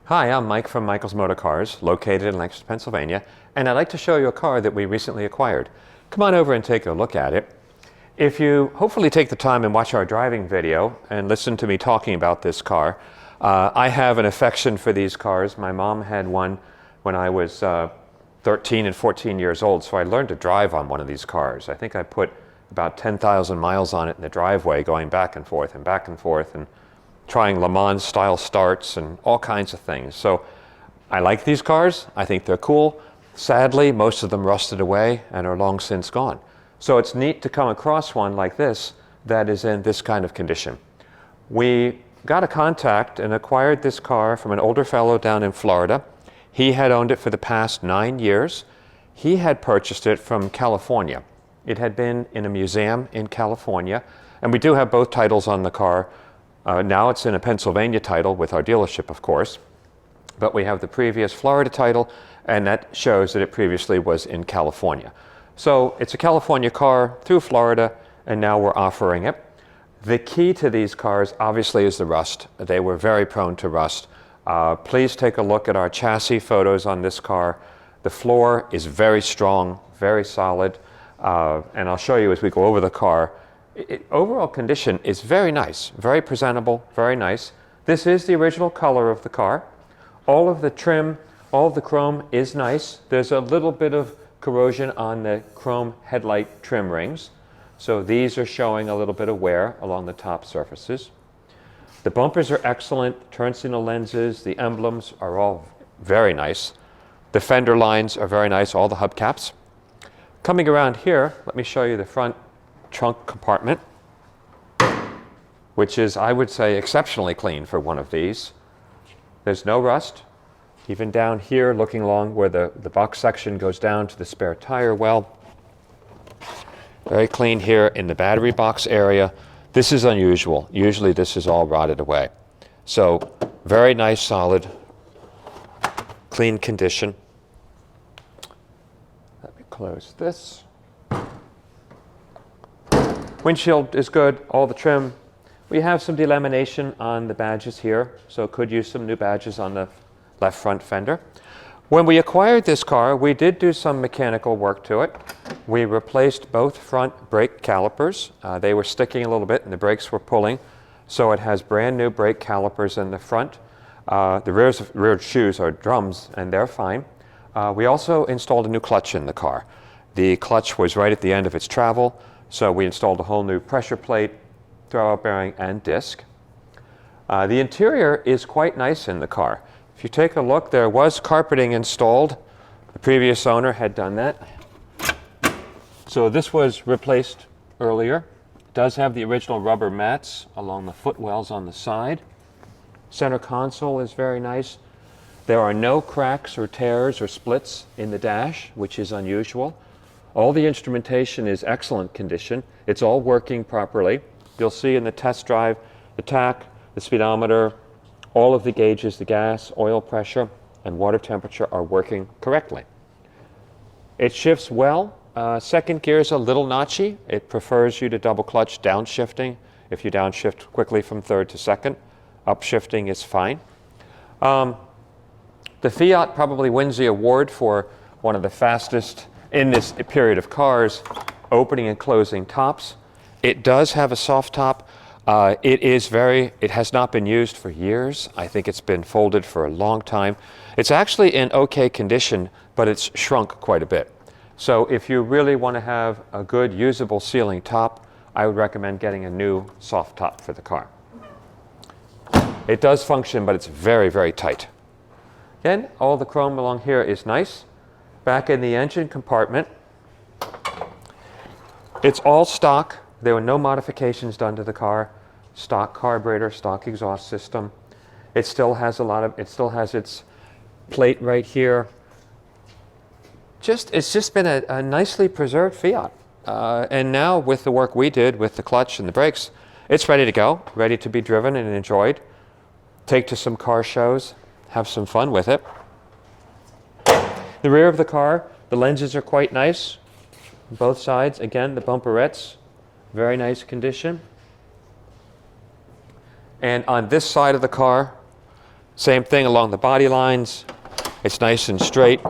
Hi, I'm Mike from Michael's Motor Cars, located in Lancaster, Pennsylvania, and I'd like to show you a car that we recently acquired. Come on over and take a look at it. If you hopefully take the time and watch our driving video and listen to me talking about this car, I have an affection for these cars. My mom had one when I was 13 and 14 years old, so I learned to drive on one of these cars. I think I put about 10,000 miles on it in the driveway, going back and forth and trying Le Mans style starts and all kinds of things. So I like these cars. I think they're cool. Sadly, most of them rusted away and are long since gone. So it's neat to come across one like this that is in this kind of condition. We got a contact and acquired this car from an older fellow down in Florida. He had owned it for the past 9 years. He had purchased it from California. It had been in a museum in California, and we do have both titles on the car. Now it's in a Pennsylvania title with our dealership, of course, but we have the previous Florida title, and that shows that it previously was in California. So it's a California car through Florida, and now we're offering it. The key to these cars, obviously, is the rust. They were very prone to rust. Please take a look at our chassis photos on this car. The floor is very strong, very solid, and I'll show you as we go over the car. Overall condition is very nice, very presentable, very nice. This is the original color of the car. All of the trim, all of the chrome is nice. There's a little bit of corrosion on the chrome headlight trim rings. So these are showing a little bit of wear along the top surfaces. The bumpers are excellent. Turn signal lenses, the emblems are all very nice. The fender lines are very nice, all the hubcaps. Coming around here, let me show you the front trunk compartment, which is, I would say, exceptionally clean for one of these. There's no rust. Even down here, looking along where the box section goes down to the spare tire well. Very clean here in the battery box area. This is unusual. Usually this is all rotted away. So very nice, solid, clean condition. Let me close this. Windshield is good, all the trim. We have some delamination on the badges here, so could use some new badges on the left front fender. When we acquired this car, we did do some mechanical work to it. We replaced both front brake calipers. They were sticking a little bit and the brakes were pulling, so it has brand new brake calipers in the front. The rear shoes are drums and they're fine. We also installed a new clutch in the car. The clutch was right at the end of its travel, so we installed a whole new pressure plate, throwout bearing, and disc. The interior is quite nice in the car. If you take a look, there was carpeting installed. The previous owner had done that. So this was replaced earlier. It does have the original rubber mats along the footwells on the side. Center console is very nice. There are no cracks or tears or splits in the dash, which is unusual. All the instrumentation is excellent condition. It's all working properly. You'll see in the test drive, the tach, the speedometer, all of the gauges, the gas, oil pressure, and water temperature are working correctly. It shifts well. Second gear is a little notchy. It prefers you to double clutch downshifting. If you downshift quickly from third to second, upshifting is fine. The Fiat probably wins the award for one of the fastest in this period of cars, opening and closing tops. It does have a soft top. It has not been used for years. I think it's been folded for a long time. It's actually in okay condition, but it's shrunk quite a bit. So if you really want to have a good usable ceiling top, I would recommend getting a new soft top for the car. It does function, but it's very, very tight. Again, all the chrome along here is nice. Back in the engine compartment, it's all stock. There were no modifications done to the car. Stock carburetor, stock exhaust system. It still has its plate right here. It's just been a nicely preserved Fiat. And now with the work we did with the clutch and the brakes, it's ready to go, ready to be driven and enjoyed. Take to some car shows, have some fun with it. The rear of the car, the lenses are quite nice. Both sides, again, the bumperettes, very nice condition. And on this side of the car, Same thing along the body lines. It's nice and straight,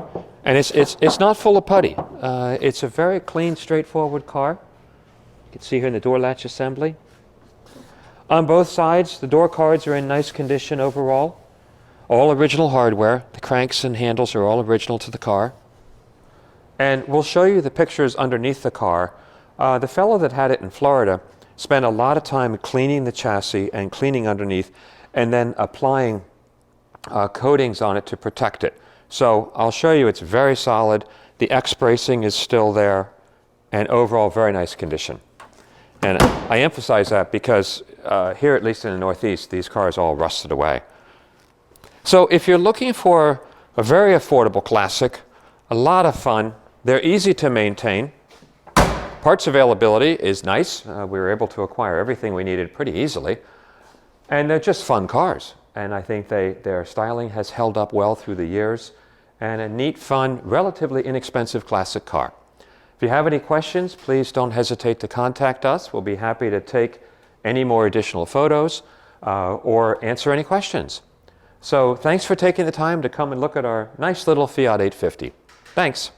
and it's not full of putty. It's a very clean, straightforward car. You can see here in the door latch assembly. On both sides, the door cards are in nice condition overall. All original hardware. The cranks and handles are all original to the car. And we'll show you the pictures underneath the car. The fellow that had it in Florida spent a lot of time cleaning the chassis and cleaning underneath, and then applying coatings on it to protect it. So I'll show you it's very solid. The X bracing is still there, and overall very nice condition. And I emphasize that because here, at least in the Northeast, these cars all rusted away. So if you're looking for a very affordable classic, a lot of fun, they're easy to maintain. Parts availability is nice. We were able to acquire everything we needed pretty easily. And they're just fun cars. And I think their styling has held up well through the years. And a neat, fun, relatively inexpensive classic car. If you have any questions, please don't hesitate to contact us. We'll be happy to take any more additional photos or answer any questions. So thanks for taking the time to come and look at our nice little Fiat 850. Thanks.